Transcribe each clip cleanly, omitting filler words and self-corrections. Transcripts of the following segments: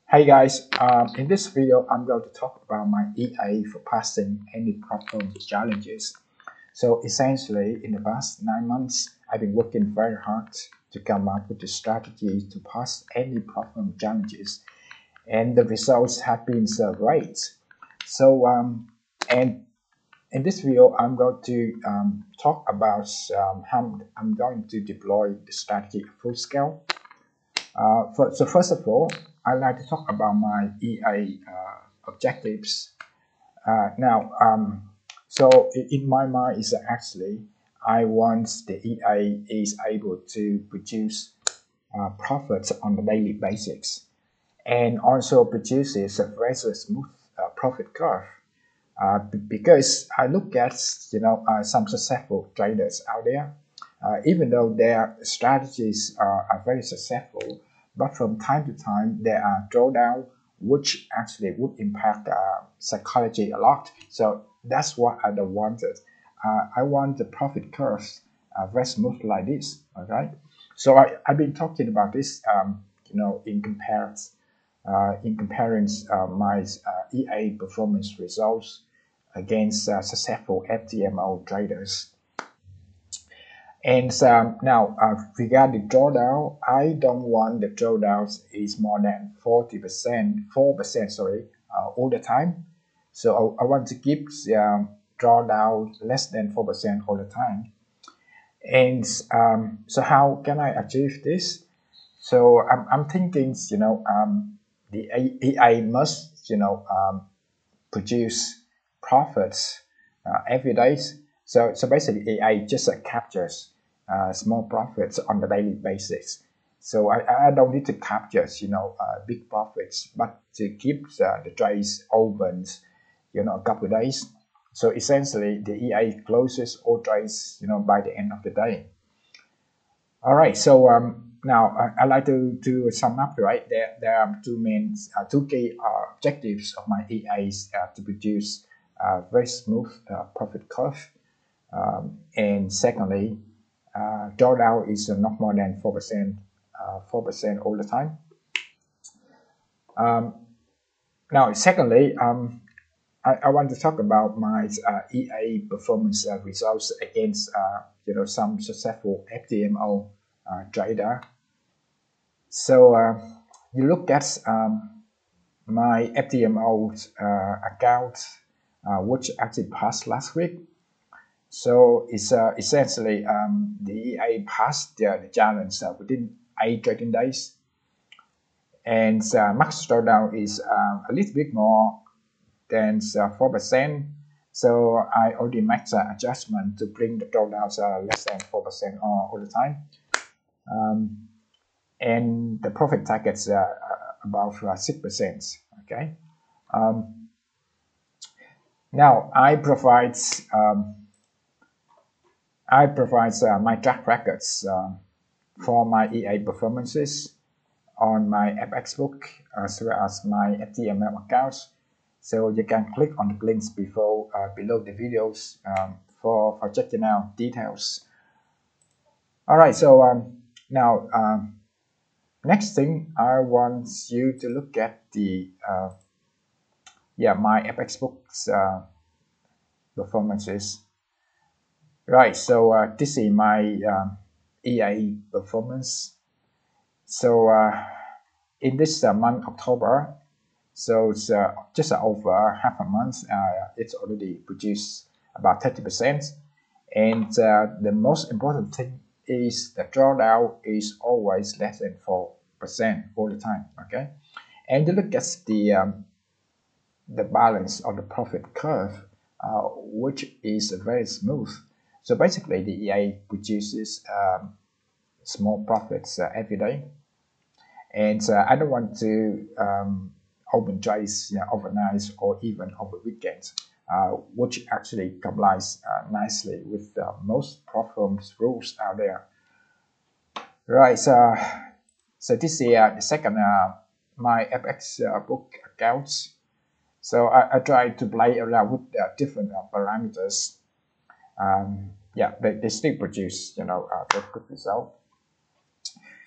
Hey guys, in this video, I'm going to talk about my EA for passing any problem challenges. So essentially, in the past 9 months, I've been working very hard to come up with a strategy to pass any problem challenges, and the results have been so great. And in this video, I'm going to talk about how I'm going to deploy the strategy at full scale. So first of all, I'd like to talk about my EA objectives. So in my mind is actually I want the EA is able to produce profits on a daily basis, and also produces a very smooth profit curve. Because I look at some successful traders out there, even though their strategies are very successful, but from time to time there are drawdown which actually would impact psychology a lot. So that's what I don't want it. I want the profit curves very smooth like this. Okay, so I've been talking about this, in comparing my EA performance results against successful FTMO traders. And regarding drawdown, I don't want the drawdowns is more than 4%, all the time. So I want to keep drawdown less than 4% all the time. And so how can I achieve this? So I'm thinking, the AI must, produce profits every day. So basically, AI just captures small profits on the daily basis. So I don't need to capture big profits, but to keep the trades open, a couple of days. So essentially, the EA closes all trades, by the end of the day. All right. So now I like to sum up. Right, there are two key objectives of my EAs to produce very smooth profit curve. And secondly, drawdown is not more than 4% all the time. Now, secondly, I want to talk about my EA performance results against some successful FTMO trader. So you look at my FTMO account, which actually passed last week. So it's essentially the EA passed the challenge within 8 trading days, and max drawdown is a little bit more than 4%. So I already made the adjustment to bring the drawdowns less than 4% all the time, and the profit targets about 6%. Okay. Now I provide my track records for my EA performances on my MyFxBook as well as my FTMO accounts. So you can click on the links below the videos for checking out details. All right. So now next thing I want you to look at the my MyFxBook's performances. Right, so this is my EA performance. So in this month October, so it's just over half a month, it's already produced about 30%. And the most important thing is the drawdown is always less than 4% all the time. Okay, and you look at the balance of the profit curve, which is very smooth. So basically, the EA produces small profits every day, and I don't want to open trades overnight or even over weekends, which actually complies nicely with most platforms rules out there. Right. So this is the second MyFxBook accounts. So I try to play around with different parameters. They still produce very good result.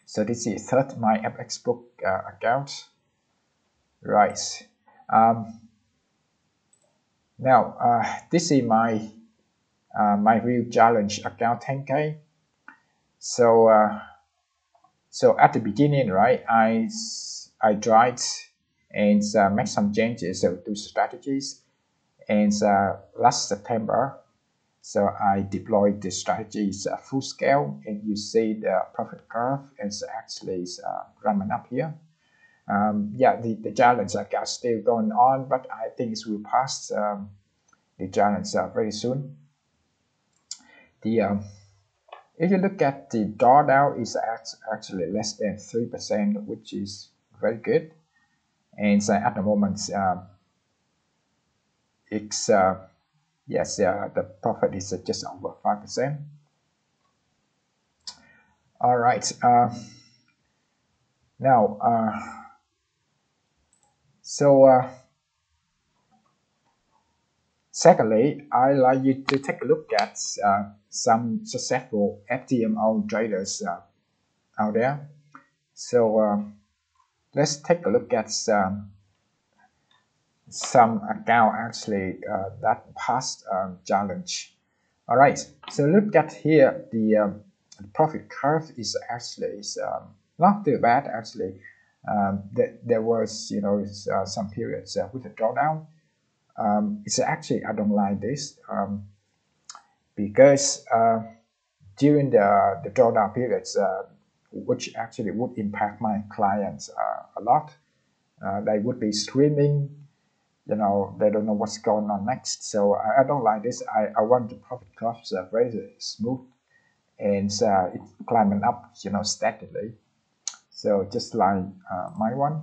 So this is third MyFxBook account. Right. Now this is my my real challenge account 10K. So so at the beginning, right, I tried and make some changes to strategies, and last September, so I deployed the strategies full scale, and you see the profit curve is actually ramping up here. Yeah, the challenge account still going on, but I think it will pass the challenge very soon. The if you look at the drawdown, is actually less than 3%, which is very good. And at the moment, it's yes, the profit is just over 5%. All right. Now, secondly, I like you to take a look at some successful FTMO traders out there. So let's take a look at some account actually that passed challenge. All right, so look at here, the profit curve is actually not too bad actually. There was some periods with a drawdown. It's actually, I don't like this because during the drawdown periods, which actually would impact my clients a lot, they would be screaming, they don't know what's going on next. So I don't like this. I want the profit curves very smooth, and it's climbing up, steadily. So just like my one,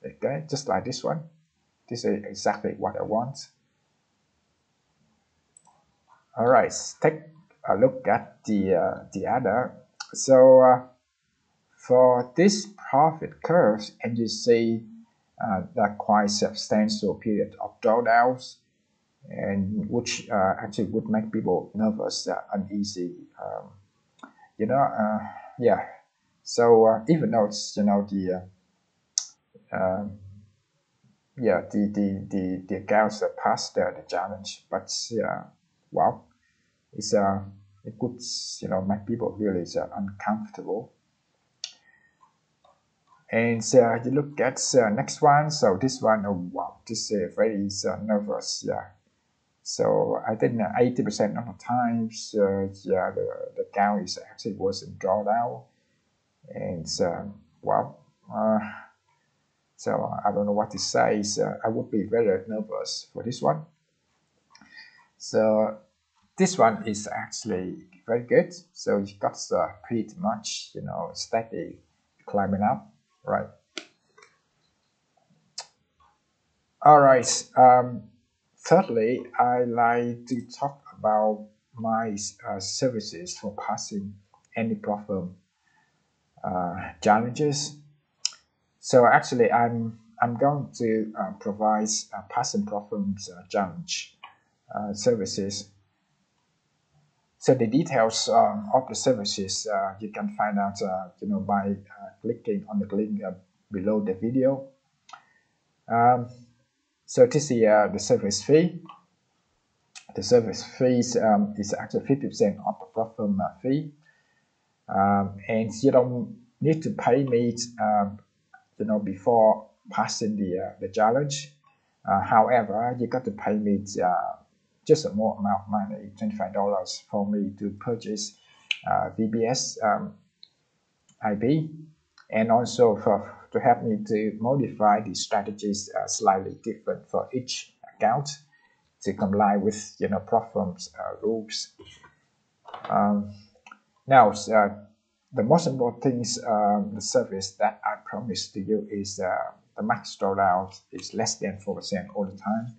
okay, just like this one. This is exactly what I want. All right, take a look at the other. So for this profit curves, and you see that quite substantial period of drawdowns, and which actually would make people nervous, uneasy. Yeah. So even though it's the yeah the accounts that passed the challenge, but wow, it could make people really uncomfortable. And you look at next one. So this one, oh wow, this is very nervous. Yeah. So I think 80% of the times, yeah, the account is actually was in drawdown, and wow. So I don't know what to say. So I would be very nervous for this one. So this one is actually very good. So you got pretty much steady climbing up, right? All right. Thirdly, I like to talk about my services for passing any problem challenges. So actually, I'm going to provide passing problems challenge services. So the details of the services you can find out by clicking on the link below the video. So this is the service fee. The service fees is actually 50% of the problem fee, and you don't need to pay me before passing the challenge. However, you got to pay me just a more amount of money, $25, for me to purchase VBS IP, and also to help me to modify the strategies slightly different for each account to comply with platform's rules. Now, the most important things, the service that I promised to you is the max drawdown is less than 4% all the time,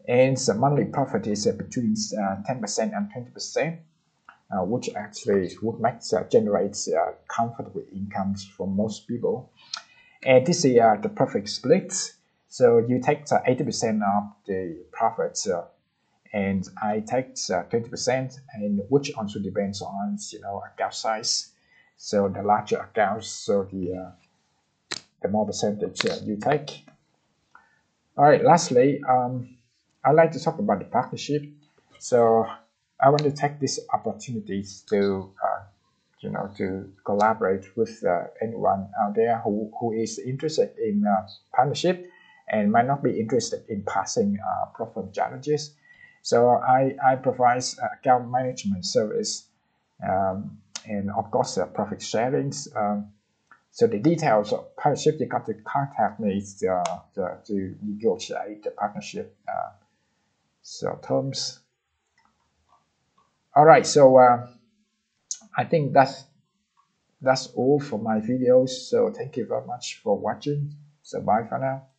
and the monthly profit is between 10% and 20%, which actually would make generates comfortable incomes for most people. And this is the perfect split. So you take 80% of the profits, and I take 20%, and which also depends on account size. So the larger accounts, so the more percentage you take. All right, lastly, I'd like to talk about the partnership. So I want to take this opportunity to to collaborate with anyone out there who is interested in partnership and might not be interested in passing problem challenges. So I provide account management service, and of course profit sharings. So the details of partnership, you got to contact me to negotiate the partnership terms. All right, so I think that's all for my videos. So thank you very much for watching. So bye for now.